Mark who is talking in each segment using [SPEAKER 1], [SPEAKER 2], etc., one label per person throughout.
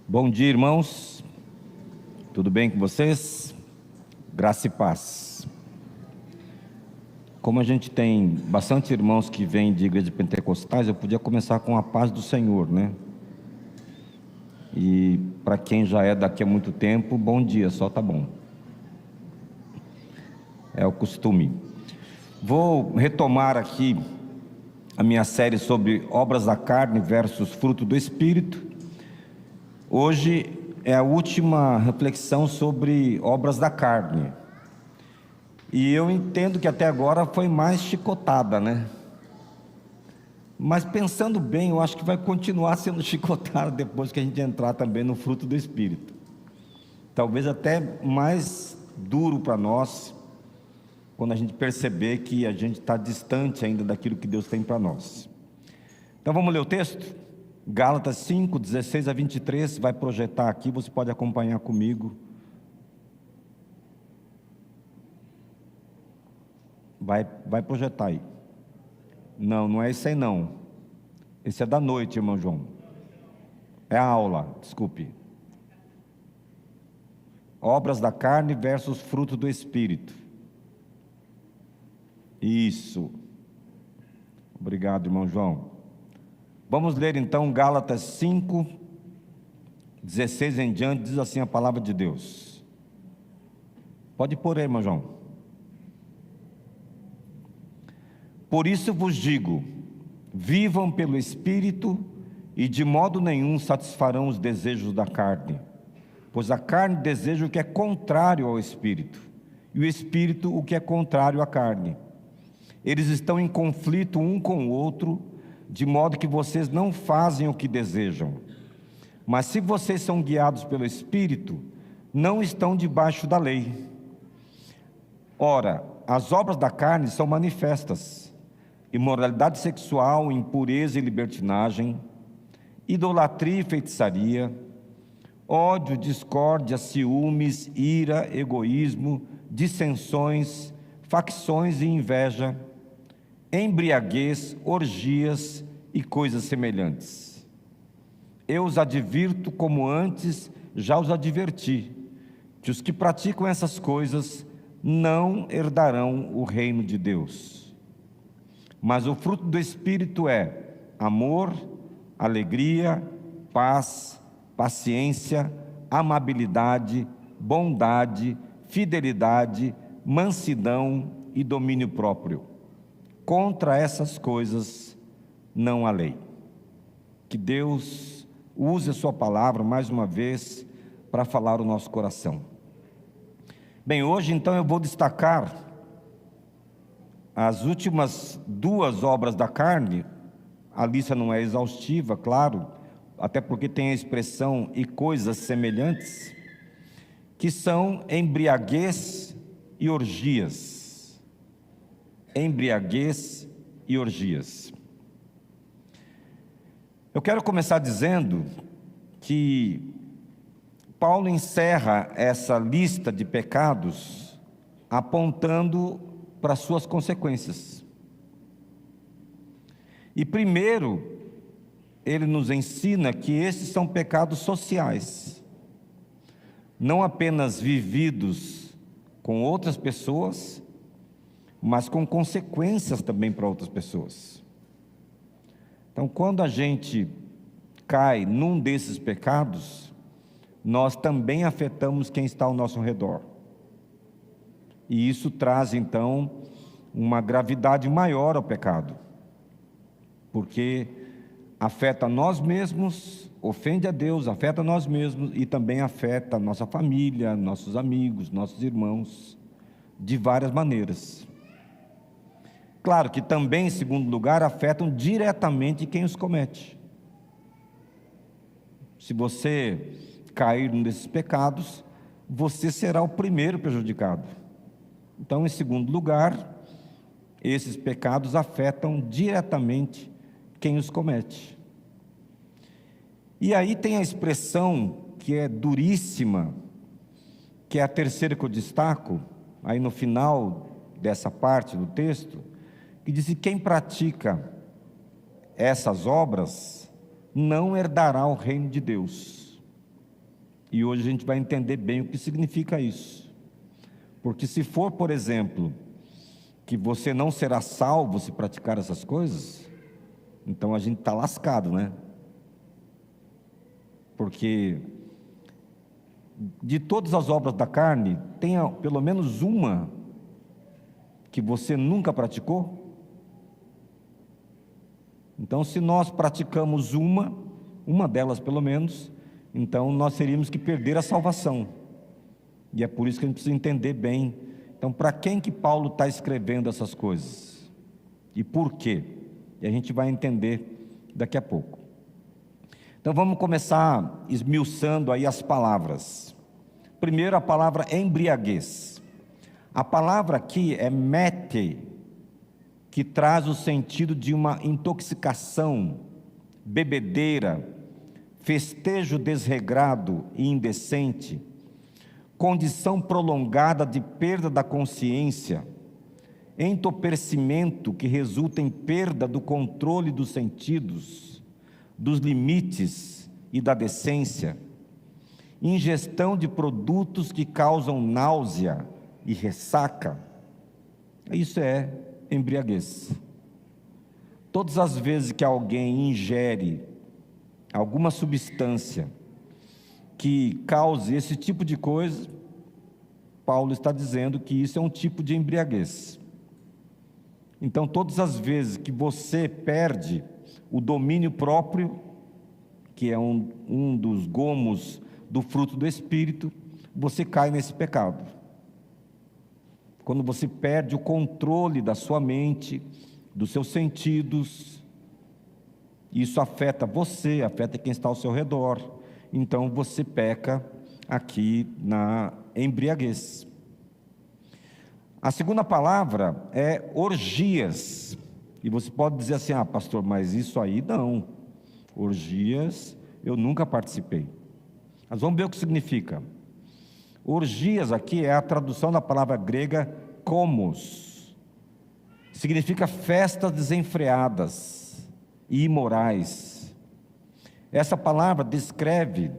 [SPEAKER 1] Bom dia, irmãos. Tudo bem com vocês? Graça e paz. Como a gente tem bastante irmãos que vêm de igrejas pentecostais, eu podia começar com a paz do Senhor, né? E para quem já é daqui a muito tempo, bom dia, só tá bom. É o costume. Vou retomar aqui a minha série sobre obras da carne versus fruto do Espírito. Hoje é a última reflexão sobre obras da carne. E eu entendo que até agora foi mais chicotada, né? Mas pensando bem, eu acho que vai continuar sendo chicotada depois que a gente entrar também no fruto do Espírito. Talvez até mais duro para nós, quando a gente perceber que a gente está distante ainda daquilo que Deus tem para nós. Então vamos ler o texto? Gálatas 5, 16 a 23, vai projetar aqui, você pode acompanhar comigo. Vai projetar aí. Não é esse aí não. Esse é da noite, irmão João. É a aula, desculpe. Obras da carne versus fruto do Espírito. Isso. Obrigado, irmão João. Vamos ler então Gálatas 5, 16 em diante, diz assim a palavra de Deus. Pode pôr aí, irmão João. Por isso vos digo, vivam pelo Espírito e de modo nenhum satisfarão os desejos da carne, pois a carne deseja o que é contrário ao Espírito, e o Espírito o que é contrário à carne. Eles estão em conflito um com o outro, de modo que vocês não fazem o que desejam. Mas se vocês são guiados pelo Espírito, não estão debaixo da lei. Ora, as obras da carne são manifestas: imoralidade sexual, impureza e libertinagem, idolatria e feitiçaria, ódio, discórdia, ciúmes, ira, egoísmo, dissensões, facções e inveja, embriaguez, orgias e coisas semelhantes. Eu os advirto, como antes já os adverti, que os que praticam essas coisas não herdarão o reino de Deus. Mas o fruto do Espírito é amor, alegria, paz, paciência, amabilidade, bondade, fidelidade, mansidão e domínio próprio. Contra essas coisas não há lei. Que Deus use a sua palavra mais uma vez para falar o nosso coração. Bem, hoje então eu vou destacar as últimas duas obras da carne. A lista não é exaustiva, claro, até porque tem a expressão e coisas semelhantes, que são embriaguez e orgias. Embriaguez e orgias. Eu quero começar dizendo que Paulo encerra essa lista de pecados apontando para suas consequências. E primeiro, ele nos ensina que esses são pecados sociais, não apenas vividos com outras pessoas, mas com consequências também para outras pessoas. Então, quando a gente cai num desses pecados, nós também afetamos quem está ao nosso redor. E isso traz, então, uma gravidade maior ao pecado, porque afeta nós mesmos, ofende a Deus, afeta nós mesmos e também afeta a nossa família, nossos amigos, nossos irmãos, de várias maneiras. Claro que também, em segundo lugar, afetam diretamente quem os comete. Se você cair num desses pecados, você será o primeiro prejudicado. Então, em segundo lugar, esses pecados afetam diretamente quem os comete. E aí tem a expressão que é duríssima, que é a terceira que eu destaco, aí no final dessa parte do texto, que diz que quem pratica essas obras não herdará o reino de Deus. E hoje a gente vai entender bem o que significa isso. Porque se for, por exemplo, que você não será salvo se praticar essas coisas, então a gente está lascado, né? Porque de todas as obras da carne, tenha pelo menos uma que você nunca praticou. Então, se nós praticamos uma delas pelo menos, então nós teríamos que perder a salvação. E é por isso que a gente precisa entender bem. Então, para quem que Paulo está escrevendo essas coisas? E por quê? E a gente vai entender daqui a pouco. Então, vamos começar esmiuçando aí as palavras. Primeiro, a palavra embriaguez. A palavra aqui é mete, que traz o sentido de uma intoxicação, bebedeira, festejo desregrado e indecente, condição prolongada de perda da consciência, entorpecimento que resulta em perda do controle dos sentidos, dos limites e da decência, ingestão de produtos que causam náusea e ressaca. Isso é embriaguez. Todas as vezes que alguém ingere alguma substância que cause esse tipo de coisa, Paulo está dizendo que isso é um tipo de embriaguez. Então, todas as vezes que você perde o domínio próprio, que é um dos gomos do fruto do Espírito, você cai nesse pecado. Quando você perde o controle da sua mente, dos seus sentidos, isso afeta você, afeta quem está ao seu redor. Então você peca aqui na embriaguez. A segunda palavra é orgias. E você pode dizer assim: ah, pastor, mas isso aí não. Orgias eu nunca participei. Mas vamos ver o que significa. Orgias aqui é a tradução da palavra grega komos. Significa festas desenfreadas e imorais. Essa palavra descreve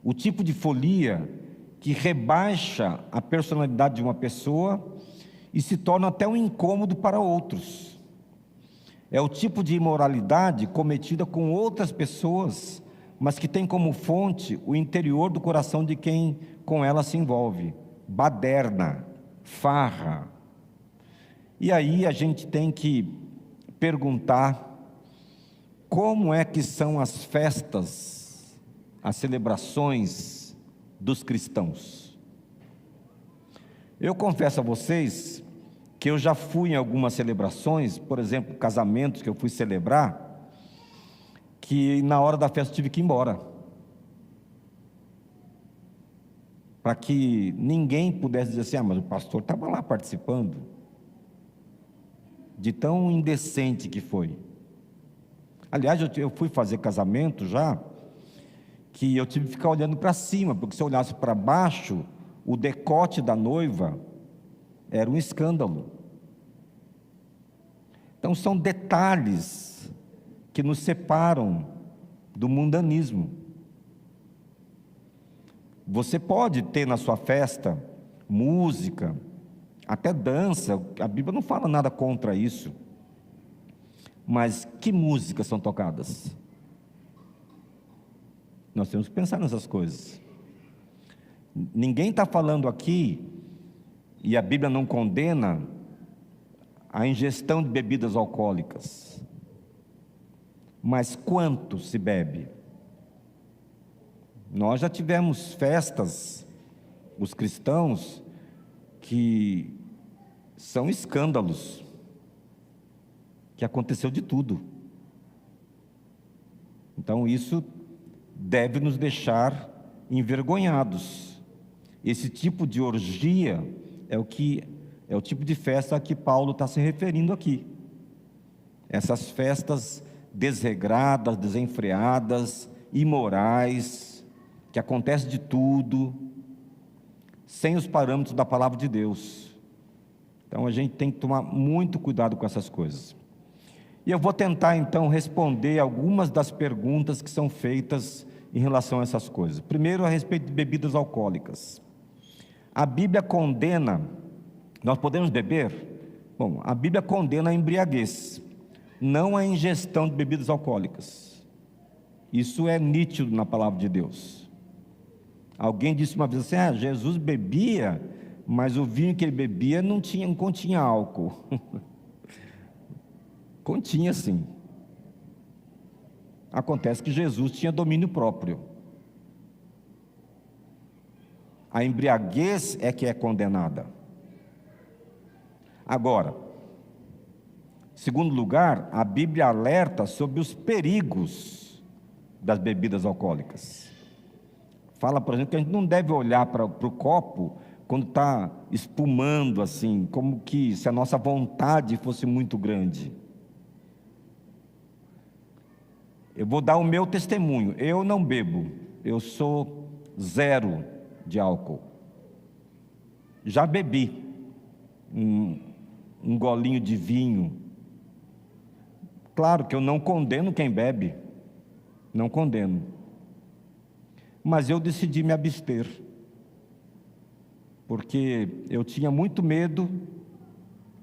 [SPEAKER 1] o tipo de folia que rebaixa a personalidade de uma pessoa e se torna até um incômodo para outros. É o tipo de imoralidade cometida com outras pessoas, mas que tem como fonte o interior do coração de quem com ela se envolve. Baderna, farra. E aí a gente tem que perguntar: como é que são as festas, as celebrações dos cristãos? Eu confesso a vocês que eu já fui em algumas celebrações, por exemplo, casamentos que eu fui celebrar, que na hora da festa eu tive que ir embora, para que ninguém pudesse dizer assim: ah, mas o pastor estava lá participando, de tão indecente que foi. Aliás, eu fui fazer casamento já, que eu tive que ficar olhando para cima, porque se eu olhasse para baixo, o decote da noiva era um escândalo. Então são detalhes que nos separam do mundanismo. Você pode ter na sua festa música, até dança, a Bíblia não fala nada contra isso. Mas que músicas são tocadas? Nós temos que pensar nessas coisas. Ninguém está falando aqui, e a Bíblia não condena, a ingestão de bebidas alcoólicas. Mas quanto se bebe? Nós já tivemos festas, os cristãos, que são escândalos, que aconteceu de tudo. Então isso deve nos deixar envergonhados. Esse tipo de orgia é o tipo de festa a que Paulo está se referindo aqui. Essas festas desregradas, desenfreadas, imorais, que acontece de tudo, sem os parâmetros da palavra de Deus. Então a gente tem que tomar muito cuidado com essas coisas. E eu vou tentar então responder algumas das perguntas que são feitas em relação a essas coisas. Primeiro, a respeito de bebidas alcoólicas. A Bíblia condena, nós podemos beber? Bom, a Bíblia condena a embriaguez, não a ingestão de bebidas alcoólicas. Isso é nítido na palavra de Deus. Alguém disse uma vez assim: Jesus bebia, mas o vinho que ele bebia não continha álcool. Continha sim. Acontece que Jesus tinha domínio próprio. A embriaguez é que é condenada. Agora, segundo lugar, a Bíblia alerta sobre os perigos das bebidas alcoólicas. Fala, por exemplo, que a gente não deve olhar para o copo quando está espumando assim, como que se a nossa vontade fosse muito grande. Eu vou dar o meu testemunho. Eu não bebo, eu sou zero de álcool. Já bebi um golinho de vinho. Claro que eu não condeno quem bebe, não condeno, mas eu decidi me abster, porque eu tinha muito medo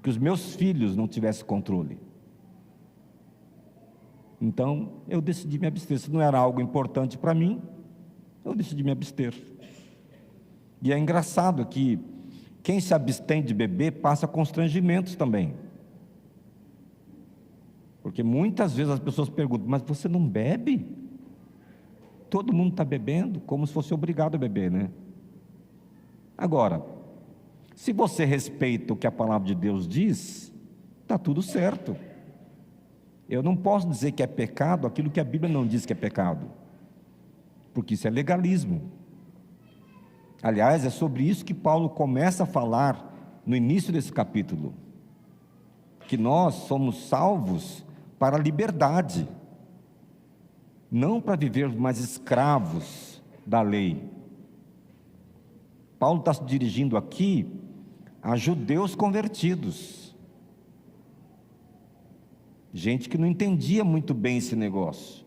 [SPEAKER 1] que os meus filhos não tivessem controle. Então eu decidi me abster. Se não era algo importante para mim, eu decidi me abster. E é engraçado que quem se abstém de beber passa constrangimentos também, porque muitas vezes as pessoas perguntam: mas você não bebe? Todo mundo está bebendo, como se fosse obrigado a beber, né? Agora, se você respeita o que a palavra de Deus diz, está tudo certo. Eu não posso dizer que é pecado aquilo que a Bíblia não diz que é pecado, porque isso é legalismo. Aliás, é sobre isso que Paulo começa a falar no início desse capítulo, que nós somos salvos para a liberdade, não para viver mais escravos da lei. Paulo está se dirigindo aqui a judeus convertidos, gente que não entendia muito bem esse negócio,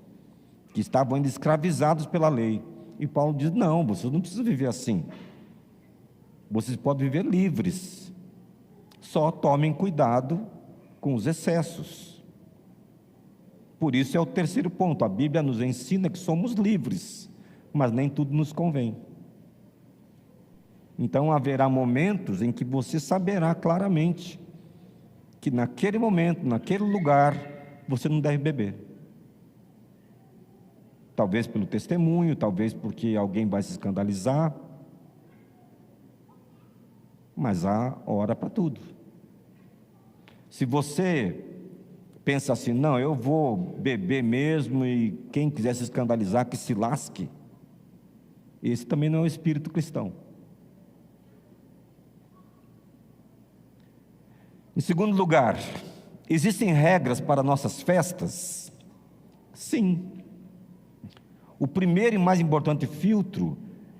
[SPEAKER 1] que estavam ainda escravizados pela lei. E Paulo diz: não, vocês não precisam viver assim, vocês podem viver livres, só tomem cuidado com os excessos. Por isso é o terceiro ponto: a Bíblia nos ensina que somos livres, mas nem tudo nos convém. Então haverá momentos em que você saberá claramente que naquele momento, naquele lugar, você não deve beber. Talvez pelo testemunho, talvez porque alguém vai se escandalizar, mas há hora para tudo. Se você pensa assim: não, eu vou beber mesmo e quem quiser se escandalizar que se lasque, esse também não é o espírito cristão. Em segundo lugar, existem regras para nossas festas? Sim. O primeiro e mais importante filtro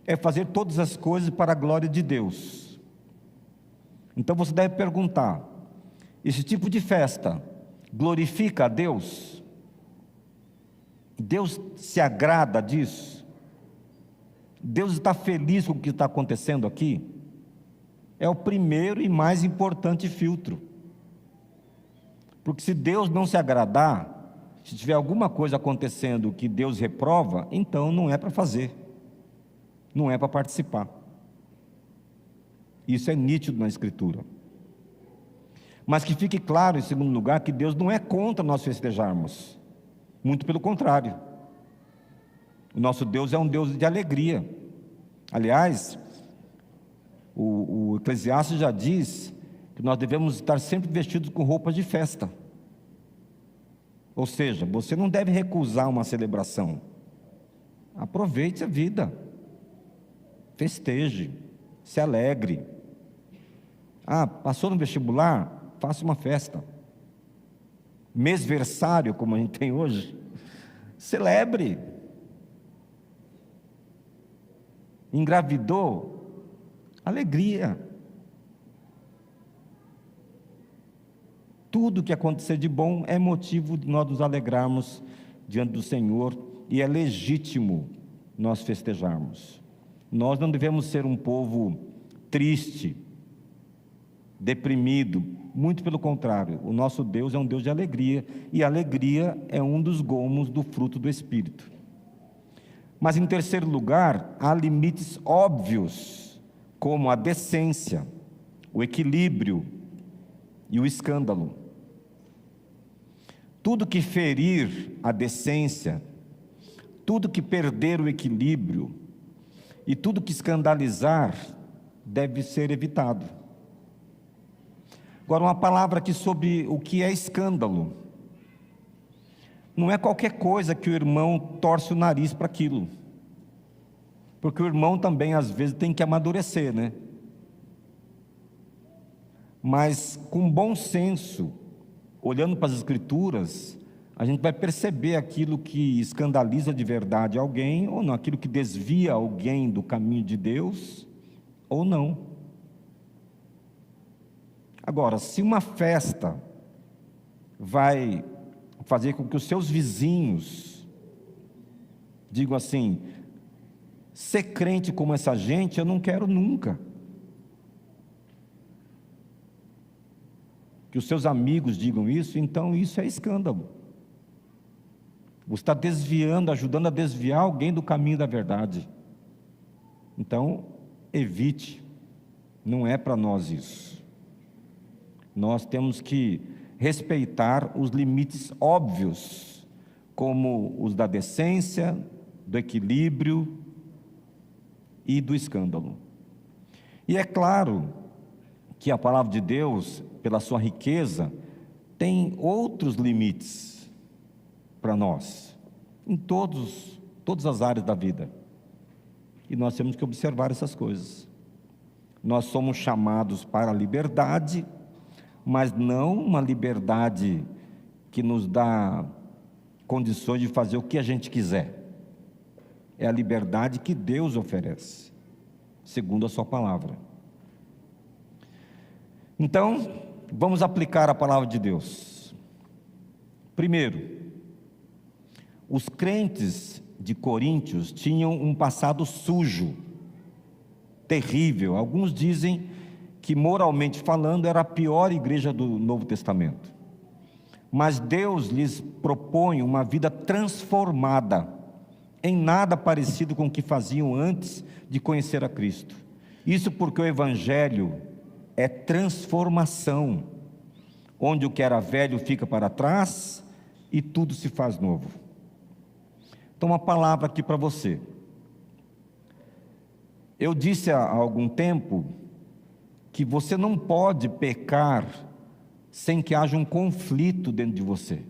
[SPEAKER 1] é fazer todas as coisas para a glória de Deus. Então você deve perguntar: esse tipo de festa glorifica a Deus? Deus se agrada disso? Deus está feliz com o que está acontecendo aqui? É o primeiro e mais importante filtro. Porque se Deus não se agradar, se tiver alguma coisa acontecendo que Deus reprova, então não é para fazer, não é para participar. Isso é nítido na Escritura. Mas que fique claro, em segundo lugar, que Deus não é contra nós festejarmos, muito pelo contrário. O nosso Deus é um Deus de alegria. Aliás, o Eclesiastes já diz que nós devemos estar sempre vestidos com roupas de festa. Ou seja, você não deve recusar uma celebração. Aproveite a vida, festeje, se alegre. Passou no vestibular? Faça uma festa. Mêsversário, como a gente tem hoje, celebre. Engravidou? Alegria. Tudo que acontecer de bom é motivo de nós nos alegrarmos diante do Senhor, e é legítimo nós festejarmos. Nós não devemos ser um povo triste, deprimido, muito pelo contrário. O nosso Deus é um Deus de alegria, e a alegria é um dos gomos do fruto do Espírito. Mas em terceiro lugar, há limites óbvios, como a decência, o equilíbrio e o escândalo. Tudo que ferir a decência, tudo que perder o equilíbrio e tudo que escandalizar deve ser evitado. Agora, uma palavra aqui sobre o que é escândalo. Não é qualquer coisa que o irmão torce o nariz para aquilo, porque o irmão também às vezes tem que amadurecer, né? Mas com bom senso, olhando para as Escrituras, a gente vai perceber aquilo que escandaliza de verdade alguém, ou não, aquilo que desvia alguém do caminho de Deus, ou não. Agora, se uma festa vai fazer com que os seus vizinhos digam assim: ser crente como essa gente, eu não quero nunca. Que os seus amigos digam isso, então isso é escândalo. Você está desviando, ajudando a desviar alguém do caminho da verdade. Então, evite, não é para nós isso. Nós temos que respeitar os limites óbvios, como os da decência, do equilíbrio e do escândalo. E é claro que a palavra de Deus, pela sua riqueza, tem outros limites para nós, em todas as áreas da vida. E nós temos que observar essas coisas. Nós somos chamados para a liberdade, mas não uma liberdade que nos dá condições de fazer o que a gente quiser. É a liberdade que Deus oferece, segundo a sua palavra. Então, vamos aplicar a palavra de Deus. Primeiro, os crentes de Coríntios tinham um passado sujo, terrível. Alguns dizem que, moralmente falando, era a pior igreja do Novo Testamento. Mas Deus lhes propõe uma vida transformada, em nada parecido com o que faziam antes de conhecer a Cristo. Isso porque o Evangelho é transformação, onde o que era velho fica para trás e tudo se faz novo. Então, uma palavra aqui para você. Eu disse há algum tempo que você não pode pecar sem que haja um conflito dentro de você.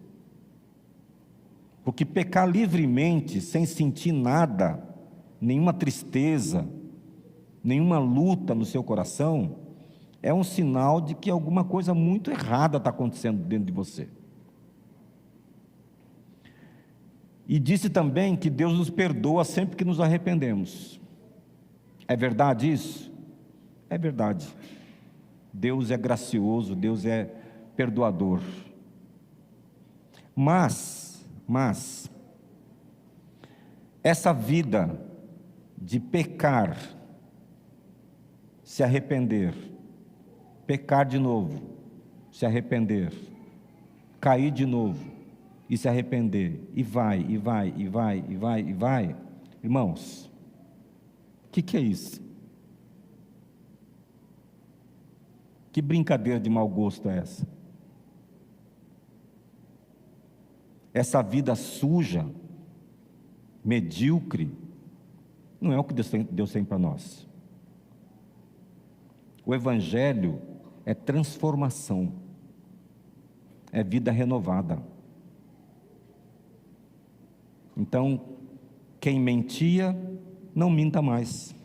[SPEAKER 1] Porque pecar livremente, sem sentir nada, nenhuma tristeza, nenhuma luta no seu coração, é um sinal de que alguma coisa muito errada está acontecendo dentro de você. E disse também que Deus nos perdoa sempre que nos arrependemos. É verdade isso? É verdade. Deus é gracioso, Deus é perdoador. Mas, essa vida de pecar, se arrepender, pecar de novo, se arrepender, cair de novo e se arrepender, e vai, irmãos, o que é isso? Que brincadeira de mau gosto é essa? Essa vida suja, medíocre, não é o que Deus tem para nós. O Evangelho é transformação, é vida renovada. Então, quem mentia, não minta mais.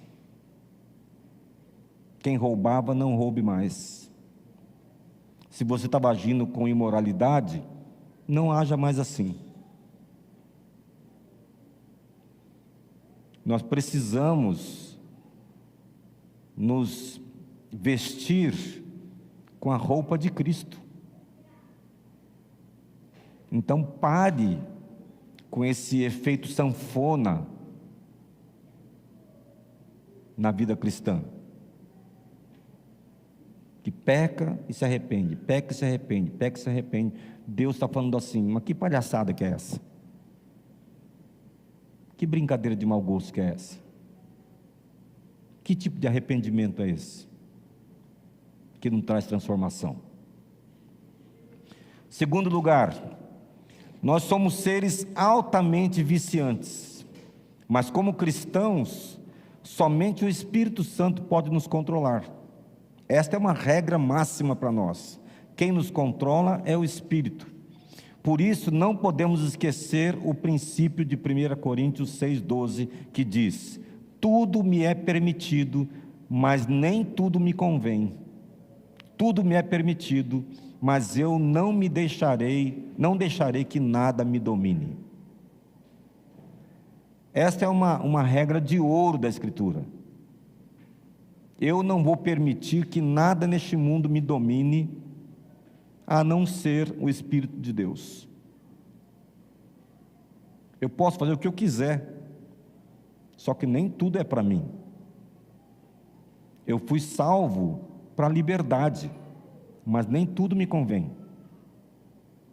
[SPEAKER 1] Quem roubava, não roube mais. Se você estava agindo com imoralidade, não haja mais assim. Nós precisamos nos vestir com a roupa de Cristo. Então pare com esse efeito sanfona na vida cristã? Que peca e se arrepende, peca e se arrepende, peca e se arrepende. Deus está falando assim: mas que palhaçada que é essa? Que brincadeira de mau gosto que é essa? Que tipo de arrependimento é esse? Que não traz transformação. Segundo lugar, nós somos seres altamente viciantes, mas como cristãos, somente o Espírito Santo pode nos controlar. Esta é uma regra máxima para nós. Quem nos controla é o Espírito. Por isso, não podemos esquecer o princípio de 1 Coríntios 6,12, que diz: tudo me é permitido, mas nem tudo me convém. Tudo me é permitido, mas eu não deixarei que nada me domine. Esta é uma regra de ouro da Escritura. Eu não vou permitir que nada neste mundo me domine, a não ser o Espírito de Deus. Eu posso fazer o que eu quiser, só que nem tudo é para mim. Eu fui salvo para a liberdade, mas nem tudo me convém.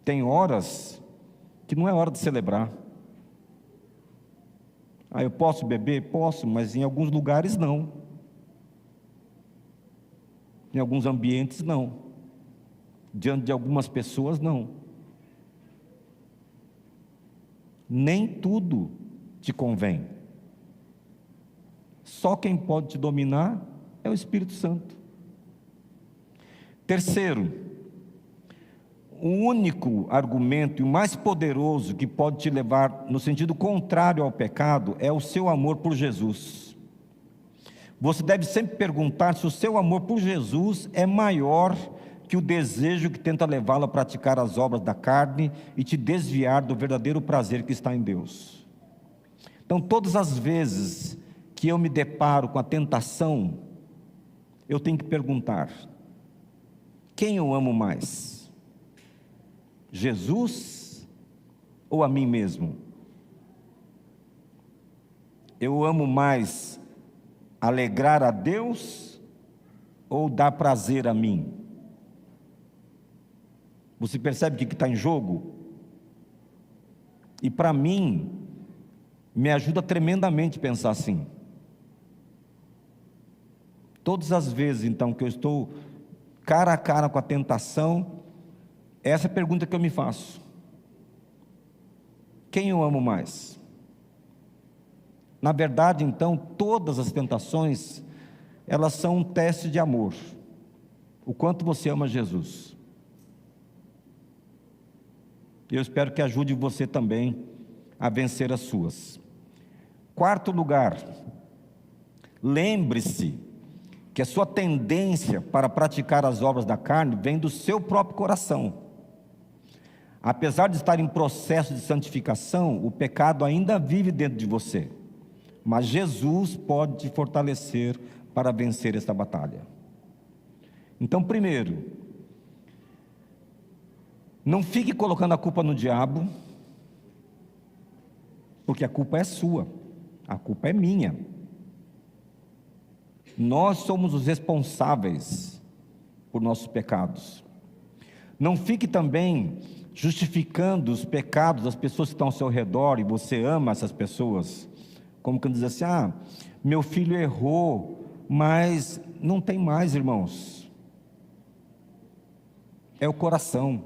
[SPEAKER 1] Tem horas que não é hora de celebrar. Eu posso beber? Posso, mas em alguns lugares não. Em alguns ambientes não. Diante de algumas pessoas não. Nem tudo te convém. Só quem pode te dominar é o Espírito Santo. Terceiro, o único argumento e o mais poderoso que pode te levar no sentido contrário ao pecado é o seu amor por Jesus. Você deve sempre perguntar se o seu amor por Jesus é maior que o desejo que tenta levá-lo a praticar as obras da carne e te desviar do verdadeiro prazer que está em Deus. Então, todas as vezes que eu me deparo com a tentação, eu tenho que perguntar: quem eu amo mais? Jesus ou a mim mesmo? Eu amo mais alegrar a Deus ou dar prazer a mim? Você percebe o que está em jogo? E para mim, me ajuda tremendamente pensar assim. Todas as vezes, então, que eu estou cara a cara com a tentação, essa é a pergunta que eu me faço: quem eu amo mais? Na verdade, então, todas as tentações, elas são um teste de amor. O quanto você ama Jesus. Eu espero que ajude você também a vencer as suas. Quarto lugar, lembre-se que a sua tendência para praticar as obras da carne vem do seu próprio coração. Apesar de estar em processo de santificação, o pecado ainda vive dentro de você. Mas Jesus pode te fortalecer para vencer esta batalha. Então, primeiro, não fique colocando a culpa no diabo, porque a culpa é sua, a culpa é minha. Nós somos os responsáveis por nossos pecados. Não fique também justificando os pecados das pessoas que estão ao seu redor e você ama essas pessoas, como quando diz assim: meu filho errou, mas não tem mais, irmãos. É o coração.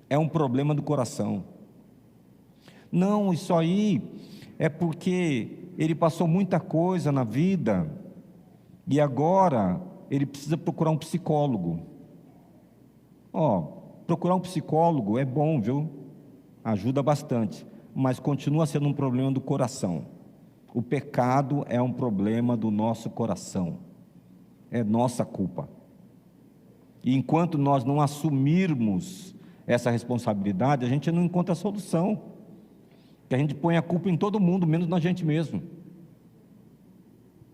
[SPEAKER 1] É um problema do coração. Não, isso aí é porque ele passou muita coisa na vida e agora ele precisa procurar um psicólogo. Procurar um psicólogo é bom, viu? Ajuda bastante, mas continua sendo um problema do coração. O pecado é um problema do nosso coração. É nossa culpa. E enquanto nós não assumirmos essa responsabilidade, a gente não encontra a solução. Que a gente põe a culpa em todo mundo, menos na gente mesmo.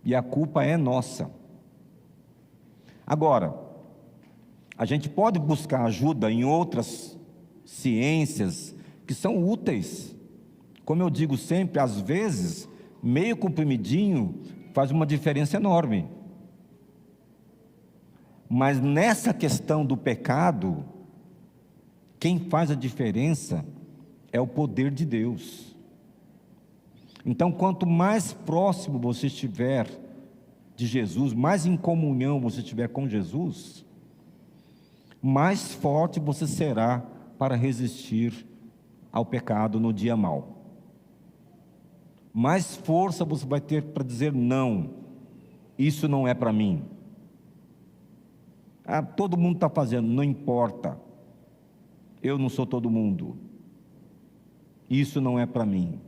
[SPEAKER 1] E a culpa é nossa. Agora, a gente pode buscar ajuda em outras ciências que são úteis. Como eu digo sempre, às vezes, Meio comprimidinho faz uma diferença enorme. Mas nessa questão do pecado, quem faz a diferença é o poder de Deus. Então, quanto mais próximo você estiver de Jesus, mais em comunhão você estiver com Jesus, mais forte você será para resistir ao pecado no dia mau. Mais força você vai ter para dizer não, isso não é para mim. Todo mundo está fazendo, não importa, eu não sou todo mundo, isso não é para mim.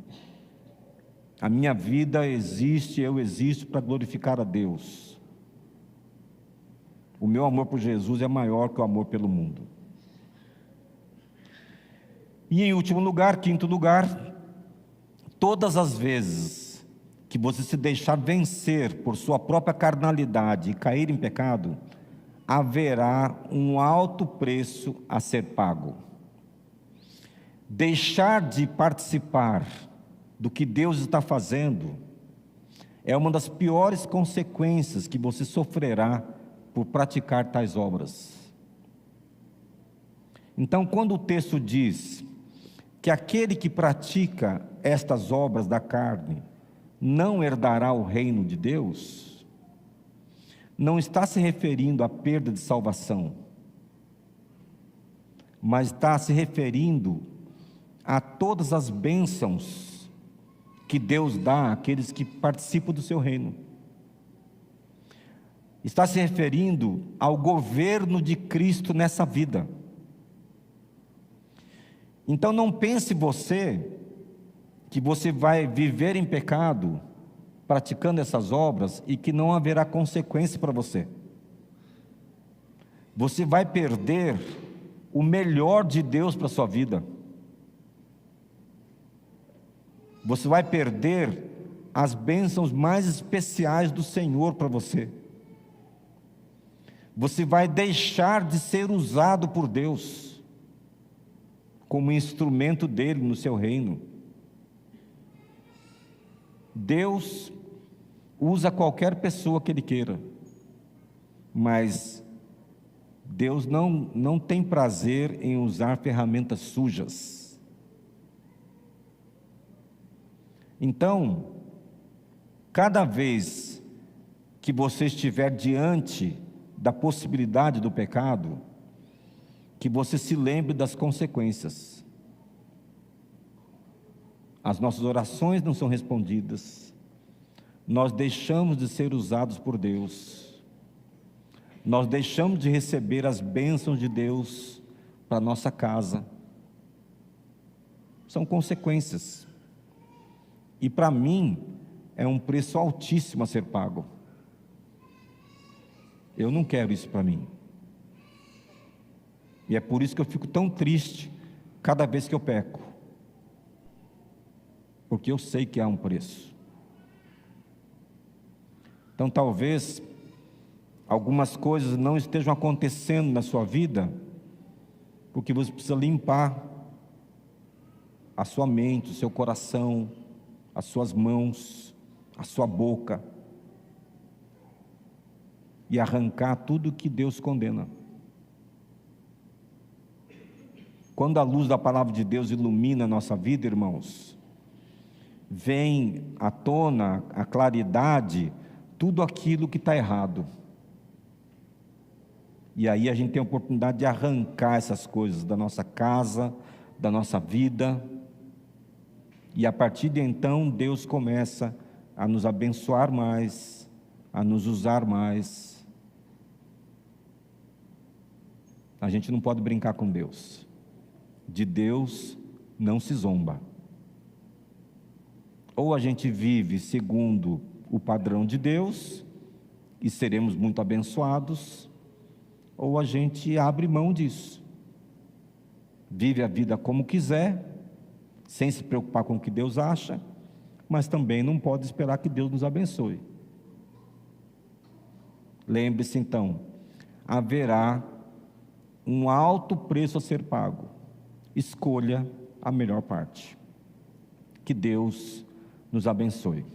[SPEAKER 1] A minha vida existe, eu existo para glorificar a Deus. O meu amor por Jesus é maior que o amor pelo mundo. E em último lugar, quinto lugar, todas as vezes que você se deixar vencer por sua própria carnalidade e cair em pecado, haverá um alto preço a ser pago. Deixar de participar do que Deus está fazendo é uma das piores consequências que você sofrerá por praticar tais obras. Então, quando o texto diz que aquele que pratica estas obras da carne não herdará o reino de Deus, não está se referindo à perda de salvação, mas está se referindo a todas as bênçãos que Deus dá àqueles que participam do seu reino. Está se referindo ao governo de Cristo nessa vida. Então não pense você que você vai viver em pecado, praticando essas obras, e que não haverá consequência para você. Você vai perder o melhor de Deus para a sua vida. Você vai perder as bênçãos mais especiais do Senhor para você. Você vai deixar de ser usado por Deus como instrumento dele no seu reino. Deus usa qualquer pessoa que Ele queira, mas Deus não tem prazer em usar ferramentas sujas. Então, cada vez que você estiver diante da possibilidade do pecado, que você se lembre das consequências. As nossas orações não são respondidas, nós deixamos de ser usados por Deus, nós deixamos de receber as bênçãos de Deus para a nossa casa. São consequências. E para mim, é um preço altíssimo a ser pago. Eu não quero isso para mim. E é por isso que eu fico tão triste cada vez que eu peco. Porque eu sei que há um preço. Então talvez algumas coisas não estejam acontecendo na sua vida, porque você precisa limpar a sua mente, o seu coração, as suas mãos, a sua boca, e arrancar tudo que Deus condena. Quando a luz da palavra de Deus ilumina a nossa vida, irmãos, vem à tona, a claridade, tudo aquilo que está errado. E aí a gente tem a oportunidade de arrancar essas coisas da nossa casa, da nossa vida. E a partir de então, Deus começa a nos abençoar mais, a nos usar mais. A gente não pode brincar com Deus. De Deus não se zomba. Ou a gente vive segundo o padrão de Deus e seremos muito abençoados, ou a gente abre mão disso. Vive a vida como quiser, sem se preocupar com o que Deus acha, mas também não pode esperar que Deus nos abençoe. Lembre-se então, haverá um alto preço a ser pago. Escolha a melhor parte. Que Deus nos abençoe.